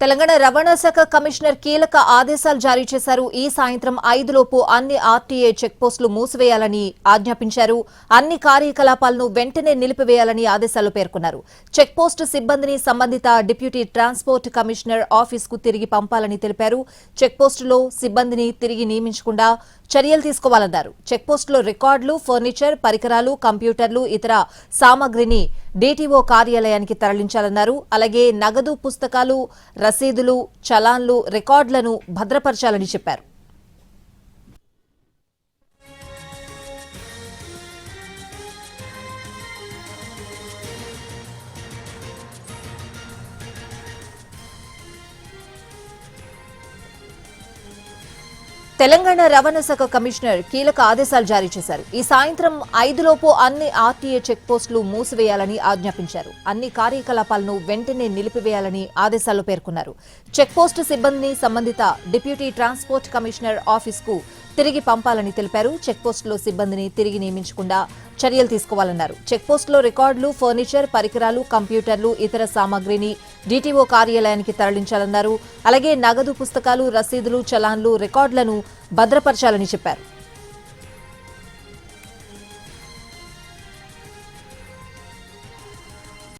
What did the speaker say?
తెలంగాణ రవాణా శాఖ కమిషనర్ కీలక ఆదేశాలు జారీ చేశారు. ఈ సాయంత్రం 5 లోపు అన్ని ఆర్టీఏ చెక్పోస్టులు మూసివేయాలని ఆజ్ఞాపించారు. అన్ని కార్యకలాపాలను వెంటనే నిలిపివేయాలని ఆదేశాలు పేర్కొన్నారు. చెక్పోస్టు సిబ్బందిని సంబంధిత డిప్యూటీ ట్రాన్స్పోర్ట్ కమిషనర్ ఆఫీసుకు తిరిగి పంపాలని తెలిపారు. చెక్పోస్టులో సిబ్బందిని తిరిగి నియమించకుండా చర్యలు తీసుకోవాలన్నారు. చెక్పోస్టులో రికార్డులు, ఫర్నిచర్, పరికరాలు, కంప్యూటర్లు, ఇతర సామగ్రిని డీటీఓ కార్యాలయానికి తరలించాలన్నారు. అలాగే నగదు, పుస్తకాలు, రసీదులు, చలాన్లు, రికార్డులను భద్రపరచాలని చెప్పారు. తెలంగాణ రవాణా శాఖ కమిషనర్ కీలక ఆదేశాలు జారీ చేశారు. ఈ సాయంత్రం 5 లోపు అన్ని ఆర్టీఏ చెక్పోస్టులు మూసివేయాలని ఆజ్ఞాపించారు. అన్ని కార్యకలాపాలను వెంటనే నిలిపివేయాలని ఆదేశాల్లో పేర్కొన్నారు. చెక్పోస్టు సిబ్బందిని సంబంధిత డిప్యూటీ ట్రాన్స్పోర్ట్ కమిషనర్ ఆఫీసుకు తిరిగి పంపాలని తెలిపారు. చెక్పోస్టులో సిబ్బందిని తిరిగి నియమించకుండా చర్యలు తీసుకోవాలన్నారు. చెక్పోస్టులో రికార్డులు, ఫర్నిచర్, పరికరాలు, కంప్యూటర్లు, ఇతర సామగ్రిని డీటీఓ కార్యాలయానికి తరలించాలన్నారు. అలాగే నగదు, పుస్తకాలు, రసీదులు, చలాన్లు, రికార్డులను భద్రపరచాలని చెప్పారు.